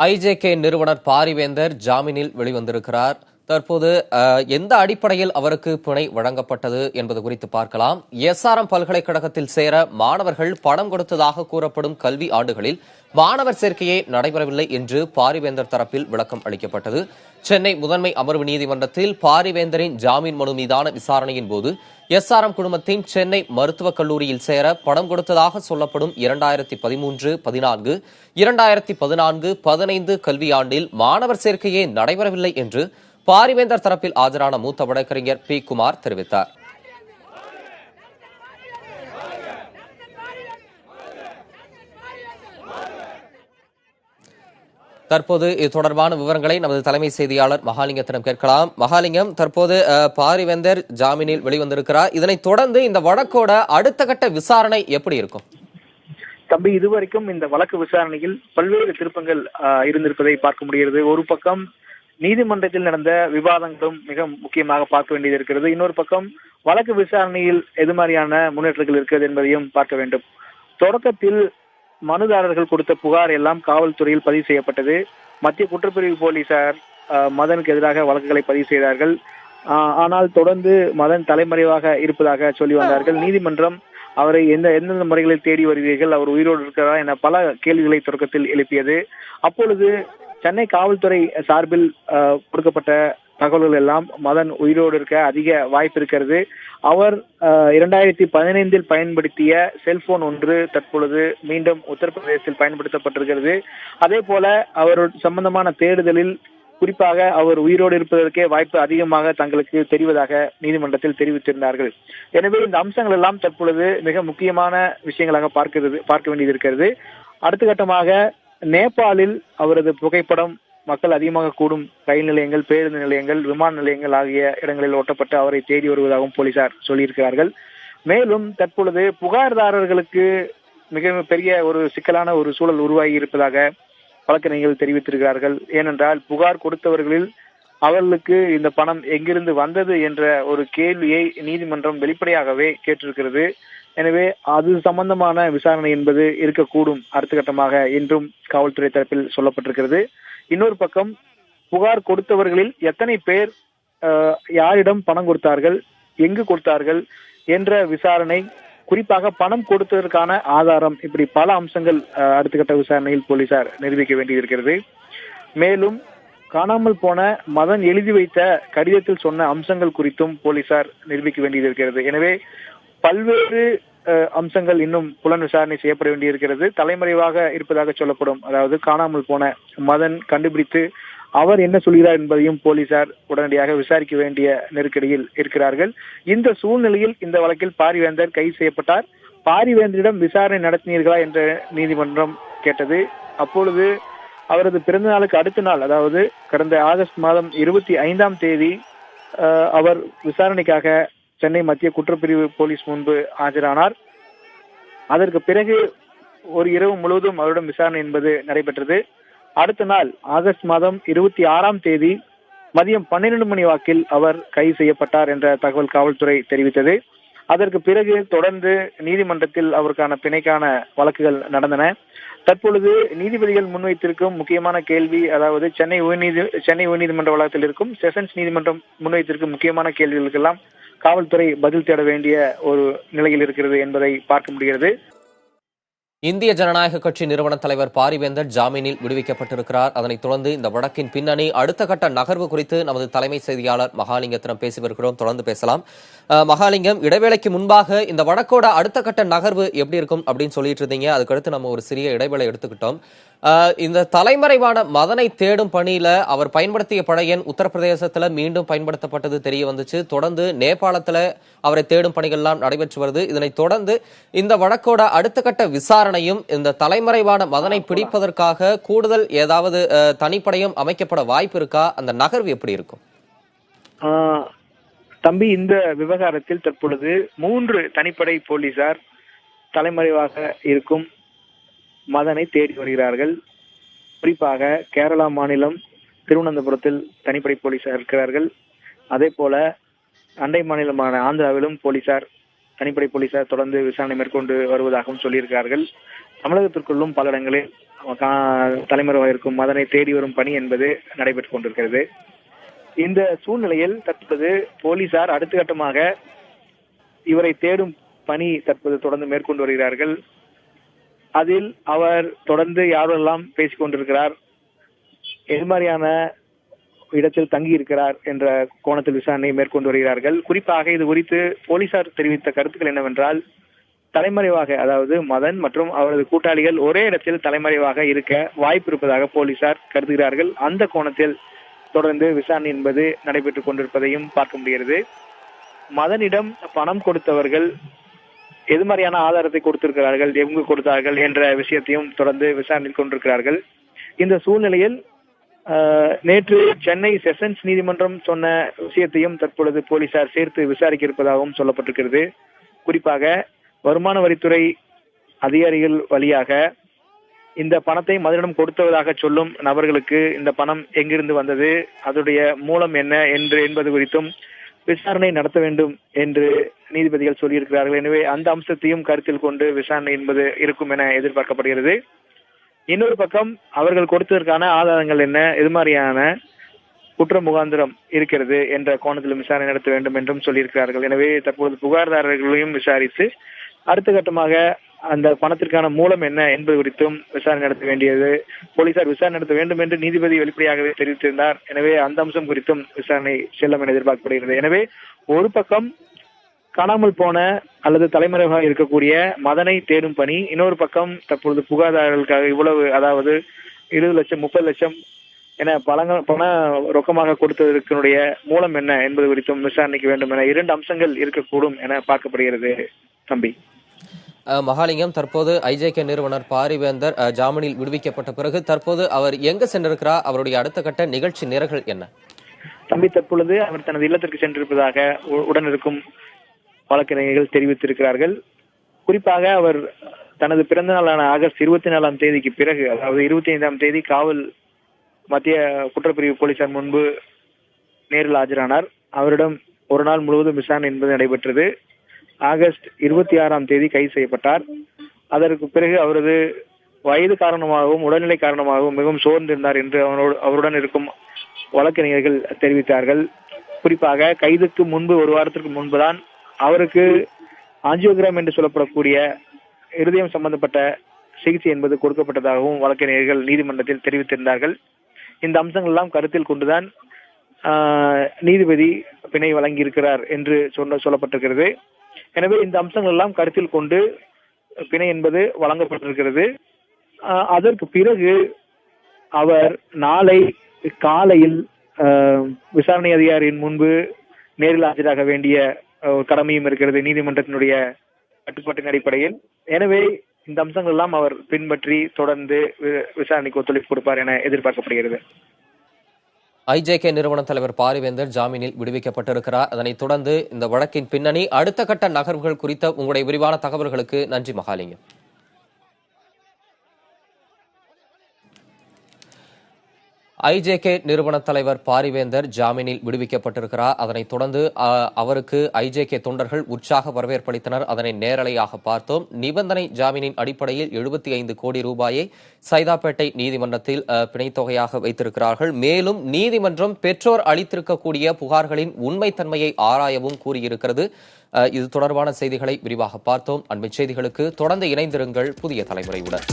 IJK நிறுவனர் பாரிவேந்தர் ஜாமீனில் வெளிவந்திருக்கிறார். தற்போது எந்த அடிப்படையில் அவருக்கு பிணை வழங்கப்பட்டது என்பது குறித்து பார்க்கலாம். எஸ்ஆர்எம் பல்கலைக்கழகத்தில் சேர மாணவர்கள் பணம் கொடுத்ததாக கூறப்படும் கல்வி ஆண்டுகளில் மாணவர் சேர்க்கையே நடைபெறவில்லை என்று பாரிவேந்தர் தரப்பில் விளக்கம் அளிக்கப்பட்டது. சென்னை முதன்மை அமர்வு நீதிமன்றத்தில் பாரிவேந்தரின் ஜாமீன் மனு மீதான விசாரணையின் போது எஸ்ஆர்எம் குழுமத்தின் சென்னை மருத்துவக் கல்லூரியில் சேர பணம் கொடுத்ததாக சொல்லப்படும் 2013-14, 2014-15 கல்வியாண்டில் மாணவர் சேர்க்கையே நடைபெறவில்லை என்று பாரிவேந்தர் தரப்பில் ஆஜரான மூத்த வழக்கறிஞர் பி. குமார் தெரிவித்தார். தற்போது இது தொடர்பான விவரங்களை நமது தலைமை செய்தியாளர் மகாலிங்கத்திடம் கேட்கலாம். மகாலிங்கம், தற்போது பாரிவேந்தர் ஜாமீனில் வெளிவந்திருக்கிறார். இதனைத் தொடர்ந்து இந்த வழக்கோட அடுத்த கட்ட விசாரணை எப்படி இருக்கும்? தம்பி, இதுவரைக்கும் இந்த வழக்கு விசாரணையில் பல்வேறு திருப்பங்கள் இருந்திருப்பதை பார்க்க முடிகிறது. ஒரு பக்கம் நீதிமன்றத்தில் நடந்த விவாதங்களும் மிக முக்கியமாக பார்க்க வேண்டியது இருக்கிறது. இன்னொரு பக்கம் வழக்கு விசாரணையில் எது மாதிரியான முன்னேற்றங்கள் இருக்கிறது என்பதையும் பார்க்க வேண்டும். தொடக்கத்தில் மனுதாரர்கள் கொடுத்த புகார் எல்லாம் காவல்துறையில் பதிவு செய்யப்பட்டது. மத்திய குற்றப்பிரிவு போலீசார் மதனுக்கு எதிராக வழக்குகளை பதிவு செய்தார்கள். ஆனால் தொடர்ந்து மதன் தலைமறைவாக இருப்பதாக சொல்லி வந்தார்கள். நீதிமன்றம் அவரை எந்தெந்த முறைகளில் தேடி வருவீர்கள், அவர் உயிரோடு இருக்கிறாரா என பல கேள்விகளை தொடக்கத்தில் எழுப்பியது. அப்பொழுது சென்னை காவல்துறை சார்பில் கொடுக்கப்பட்ட தகவல்கள் எல்லாம் மதன் உயிரோடு இருக்க அதிக வாய்ப்பு இருக்கிறது. அவர் 2015 பயன்படுத்திய செல்போன் ஒன்று தற்பொழுது மீண்டும் உத்தரப்பிரதேசத்தில் பயன்படுத்தப்பட்டிருக்கிறது. அதே போல அவர் சம்பந்தமான தேடுதலில் குறிப்பாக அவர் உயிரோடு இருப்பதற்கே வாய்ப்பு அதிகமாக தங்களுக்கு தெரிவதாக நீதிமன்றத்தில் தெரிவித்திருந்தார்கள். எனவே இந்த அம்சங்கள் எல்லாம் தற்பொழுது மிக முக்கியமான விஷயங்களாக பார்க்க வேண்டியது இருக்கிறது. அடுத்த கட்டமாக நேபாளில் அவரது புகைப்படம் மக்கள் அதிகமாக கூடும் ரயில் நிலையங்கள், பேருந்து நிலையங்கள், விமான நிலையங்கள் ஆகிய இடங்களில் ஒட்டப்பட்டு அவரை தேடி வருவதாகவும் போலீசார் சொல்லியிருக்கிறார்கள். மேலும் தற்பொழுது புகார்தாரர்களுக்கு மிக பெரிய ஒரு சிக்கலான ஒரு சூழல் உருவாகி இருப்பதாக வழக்கறிஞர்கள் தெரிவித்திருக்கிறார்கள். ஏனென்றால் புகார் கொடுத்தவர்களில் அவர்களுக்கு இந்த பணம் எங்கிருந்து வந்தது என்ற ஒரு கேள்வியை நீதிமன்றம் வெளிப்படையாகவே கேட்டிருக்கிறது. எனவே அது சம்பந்தமான விசாரணை என்பது இருக்கக்கூடும் அடுத்த கட்டமாக என்றும் காவல்துறை தரப்பில் சொல்லப்பட்டிருக்கிறது. இன்னொரு பக்கம் புகார் கொடுத்தவர்களில் எத்தனை பேர் யாரிடம் பணம் கொடுத்தார்கள், எங்கு கொடுத்தார்கள் என்ற விசாரணை, குறிப்பாக பணம் கொடுத்ததற்கான ஆதாரம், இப்படி பல அம்சங்கள் அடுத்த கட்ட விசாரணையில் போலீசார் நிரூபிக்க வேண்டியிருக்கிறது. மேலும் காணாமல் போன மதன் எழுதி வைத்த கடிதத்தில் சொன்ன அம்சங்கள் குறித்தும் போலீசார் நிரூபிக்க வேண்டியது இருக்கிறது. எனவே பல்வேறு அம்சங்கள் இன்னும் புலன் விசாரணை செய்யப்பட வேண்டியிருக்கிறது. தலைமறைவாக இருப்பதாக சொல்லப்படும், அதாவது காணாமல் போன மதன் கண்டுபிடித்து அவர் என்ன சொல்கிறார் என்பதையும் போலீசார் உடனடியாக விசாரிக்க வேண்டிய நெருக்கடியில் இருக்கிறார்கள். இந்த சூழ்நிலையில் இந்த வழக்கில் பாரிவேந்தர் கைது செய்யப்பட்டார். பாரிவேந்தரிடம் விசாரணை நடத்தினீர்களா என்று நீதிமன்றம் கேட்டது. அப்பொழுது அவரது பிறந்த நாளுக்கு அடுத்த நாள், அதாவது கடந்த ஆகஸ்ட் மாதம் 25ஆம் தேதி அவர் விசாரணைக்காக சென்னை மத்திய குற்றப்பிரிவு போலீஸ் முன்பு ஆஜரானார். அதற்கு பிறகு ஒரு இரவு முழுவதும் அவரிடம் விசாரணை என்பது நடைபெற்றது. அடுத்த நாள் ஆகஸ்ட் மாதம் 26ஆம் தேதி மதியம் 12 மணி வாக்கில் அவர் கைது செய்யப்பட்டார் என்ற தகவல் காவல்துறை தெரிவித்தது. அதற்கு பிறகு தொடர்ந்து நீதிமன்றத்தில் அவருக்கான பிணைக்கான வழக்குகள் நடந்தன. தற்பொழுது நீதிபதிகள் முன்வைத்திருக்கும் முக்கியமான கேள்வி, அதாவது சென்னை உயர்நீதிமன்ற வளாகத்தில் இருக்கும் செஷன்ஸ் நீதிமன்றம் முன்வைத்திருக்கும் முக்கியமான கேள்விகளுக்கெல்லாம் காவல்துறை பதில் தேட வேண்டிய ஒரு நிலையில் இருக்கிறது என்பதை பார்க்க முடிகிறது. இந்திய ஜனநாயக கட்சி நிறுவன தலைவர் பாரிவேந்தர் ஜாமீனில் விடுவிக்கப்பட்டிருக்கிறார். அதனைத் தொடர்ந்து இந்த வழக்கின் பின்னணி, அடுத்த கட்ட நகர்வு குறித்து நமது தலைமை செய்தியாளர் மகாலிங்கத்திடம் பேசி வருகிறோம். தொடர்ந்து பேசலாம். மகாலிங்கம், இடைவேளைக்கு முன்பாக இந்த வழக்கோட அடுத்த கட்ட நகர்வு எப்படி இருக்கும் அப்படின்னு சொல்லிட்டு இருந்தீங்க. அதுக்கடுத்து நம்ம ஒரு சிறிய இடைவேளை எடுத்துக்கிட்டோம். இந்த தலைமறைவான மதனை தேடும் பணியில அவர் பயன்படுத்திய படையன் உத்தரப்பிரதேசத்துல மீண்டும் பயன்படுத்தப்பட்டது தெரிய வந்துச்சு. தொடர்ந்து நேபாளத்துல அவரை தேடும் பணிகள் எல்லாம் நடைபெற்று வருது. இதனைத் தொடர்ந்து இந்த வழக்கோட அடுத்த கட்ட விசாரணையும், இந்த தலைமறைவான மதனை பிடிப்பதற்காக கூடுதல் ஏதாவது தனிப்படையும் அமைக்கப்பட வாய்ப்பு இருக்கா? அந்த நகர்வு எப்படி இருக்கும்? தம்பி, இந்த விவகாரத்தில் தற்பொழுது 3 தனிப்படை போலீசார் தலைமறைவாக இருக்கும் மதனை தேடி வருகிறார்கள். குறிப்பாக கேரளா மாநிலம் திருவனந்தபுரத்தில் தனிப்படை போலீசார் இருக்கிறார்கள். அதே போல அண்டை மாநிலமான ஆந்திராவிலும் போலீசார் தனிப்படை போலீசார் தொடர்ந்து விசாரணை மேற்கொண்டு வருவதாகவும் சொல்லியிருக்கிறார்கள். தமிழகத்திற்குள்ளும் பல இடங்களில் தலைமறைவாக இருக்கும் மதனை தேடி வரும் பணி என்பது நடைபெற்றுக் கொண்டிருக்கிறது. இந்த சூழ்நிலையில் தற்போது போலீசார் அடுத்த கட்டமாக இவரை தேடும் பணி தற்போது தொடர்ந்து மேற்கொண்டு வருகிறார்கள். அதில் அவர் தொடர்ந்து யாரெல்லாம் பேசிக் கொண்டிருக்கிறார், எது மாதிரியான இடத்தில் தங்கி இருக்கிறார் என்ற கோணத்தில் விசாரணை மேற்கொண்டு வருகிறார்கள். குறிப்பாக இது குறித்து போலீசார் தெரிவித்த கருத்துக்கள் என்னவென்றால், தலைமறைவாக, அதாவது மதன் மற்றும் அவரது கூட்டாளிகள் ஒரே இடத்தில் தலைமறைவாக இருக்க வாய்ப்பு இருப்பதாக போலீசார் கருதுகிறார்கள். அந்த கோணத்தில் தொடர்ந்து விசாரணை என்பது நடைபெற்றுக் கொண்டிருப்பதையும் பார்க்க முடிகிறது. மதனிடம் பணம் கொடுத்தவர்கள் எது மாதிரியான ஆதாரத்தை கொடுத்திருக்கிறார்கள், எங்கு கொடுத்தார்கள் என்ற விஷயத்தையும் தொடர்ந்து விசாரணை கொண்டிருக்கிறார்கள். இந்த சூழ்நிலையில் நேற்று சென்னை செஷன்ஸ் நீதிமன்றம் சொன்ன விஷயத்தையும் தற்பொழுது போலீசார் சேர்த்து விசாரிக்க இருப்பதாகவும் சொல்லப்பட்டிருக்கிறது. குறிப்பாக வருமான வரித்துறை அதிகாரிகள் வழியாக இந்த பணத்தை மதனிடம் கொடுத்ததாக சொல்லும் நபர்களுக்கு இந்த பணம் எங்கிருந்து வந்தது, அதனுடைய மூலம் என்ன என்பது குறித்தும் விசாரணை நடத்த வேண்டும் என்று நீதிபதிகள் சொல்லியிருக்கிறார்கள். எனவே அந்த அம்சத்தையும் கருத்தில் கொண்டு விசாரணை என்பது இருக்கும் என எதிர்பார்க்கப்படுகிறது. இன்னொரு பக்கம் அவர்கள் கொடுத்ததற்கான ஆதாரங்கள் என்ன, எது மாதிரியான குற்ற முகாந்திரம் இருக்கிறது என்ற கோணத்திலும் விசாரணை நடத்த வேண்டும் என்றும் சொல்லியிருக்கிறார்கள். எனவே தற்போது புகார்தாரர்களையும் விசாரித்து அடுத்த கட்டமாக அந்த பணத்திற்கான மூலம் என்ன என்பது குறித்தும் விசாரணை நடத்த வேண்டியது போலீசார் விசாரணை நடத்த வேண்டும் என்று நீதிபதி வெளிப்படையாகவே தெரிவித்திருந்தார். எனவே அந்த அம்சம் குறித்தும் விசாரணை செல்லும் என எதிர்பார்க்கப்படுகிறது. எனவே ஒரு பக்கம் காணாமல் போன அல்லது தலைமறைவாக இருக்கக்கூடிய மதனை தேடும் பணி, இன்னொரு பக்கம் தற்பொழுது புகார்தாரர்களுக்காக இவ்வளவு, அதாவது 20 லட்சம் 30 லட்சம் என பண ரொக்கமாக கொடுத்ததற்குடைய மூலம் என்ன என்பது குறித்தும் விசாரணைக்கு வேண்டும் என 2 அம்சங்கள் இருக்கக்கூடும் என பார்க்கப்படுகிறது. தம்பி மகாலிங்கம், தற்போது ஐஜேகே நிறுவனர் பாரிவேந்தர் ஜாமீனில் விடுவிக்கப்பட்ட பிறகு தற்போது அவர் எங்க சென்றிருக்கிறார், அவருடைய அடுத்த கட்ட நிகழ்ச்சி நிரல்கள் என்ன? தம்பி தற்பொழுது அவர் தனது இல்லத்திற்கு சென்றிருப்பதாக உடனிருக்கும் வழக்கறிஞர்கள் தெரிவித்திருக்கிறார்கள். குறிப்பாக அவர் தனது பிறந்த நாளான ஆகஸ்ட் 24ஆம் தேதிக்கு பிறகு, அதாவது 25ஆம் தேதி காவல் மத்திய குற்றப்பிரிவு போலீசார் முன்பு நேரில் ஆஜரானார். அவரிடம் ஒரு நாள் முழுவதும் விசாரணை என்பது நடைபெற்றது. ஆகஸ்ட் 26ஆம் தேதி கைது செய்யப்பட்டார். அதற்கு பிறகு அவரது வயது காரணமாகவும் உடல்நிலை காரணமாகவும் மிகவும் சோர்ந்திருந்தார் என்று அவருடன் இருக்கும் வழக்கறிஞர்கள் தெரிவித்தார்கள். குறிப்பாக கைதுக்கு முன்பு, ஒரு வாரத்திற்கு முன்புதான் அவருக்கு ஆஞ்சியோகிராம் என்று சொல்லப்படக்கூடிய இருதயம் சம்பந்தப்பட்ட சிகிச்சை என்பது கொடுக்கப்பட்டதாகவும் வழக்கறிஞர்கள் நீதிமன்றத்தில் தெரிவித்திருந்தார்கள். இந்த அம்சங்கள் எல்லாம் கருத்தில் கொண்டுதான் நீதிபதி பிணை வழங்கியிருக்கிறார் என்று சொல்லப்பட்டிருக்கிறது. எனவே இந்த அம்சங்கள் எல்லாம் கருத்தில் கொண்டு பிணை என்பது வழங்கப்பட்டிருக்கிறது. அதற்கு பிறகு அவர் நாளை காலையில் விசாரணை அதிகாரியின் முன்பு நேரில் ஆஜராக வேண்டிய கடமையும் இருக்கிறது நீதிமன்றத்தினுடைய கட்டுப்பாட்டின் அடிப்படையில். எனவே இந்த அம்சங்கள் எல்லாம் அவர் பின்பற்றி தொடர்ந்து விசாரணைக்கு ஒத்துழைப்பு கொடுப்பார் என எதிர்பார்க்கப்படுகிறது. ஐஜேகே நிறுவன தலைவர் பாரிவேந்தர் ஜாமீனில் விடுவிக்கப்பட்டிருக்கிறார். அதனைத் தொடர்ந்து இந்த வழக்கின் பின்னணி, அடுத்த கட்ட நகர்வுகள் குறித்த உங்களுடைய விரிவான தகவல்களுக்கு நன்றி மகாலிங்கம். ஐஜேகே நிறுவன தலைவர் பாரிவேந்தர் ஜாமீனில் விடுவிக்கப்பட்டிருக்கிறார். அதனைத் தொடர்ந்து அவருக்கு ஐஜேகே தொண்டர்கள் உற்சாக வரவேற்பளித்தனர். அதனை நேரலையாக பார்த்தோம். நிபந்தனை ஜாமீனின் அடிப்படையில் 75 கோடி ரூபாயை சைதாப்பேட்டை நீதிமன்றத்தில் பிணைத் தொகையாக வைத்திருக்கிறார்கள். மேலும் நீதிமன்றம் பெற்றோர் அளித்திருக்கக்கூடிய புகார்களின் உண்மைத்தன்மையை ஆராயவும் கூறியிருக்கிறது. இது தொடர்பான செய்திகளை விரிவாக பார்த்தோம். அண்மைச் செய்திகளுக்கு தொடர்ந்து இணைந்திருங்கள் புதிய தலைமுறையுடன்.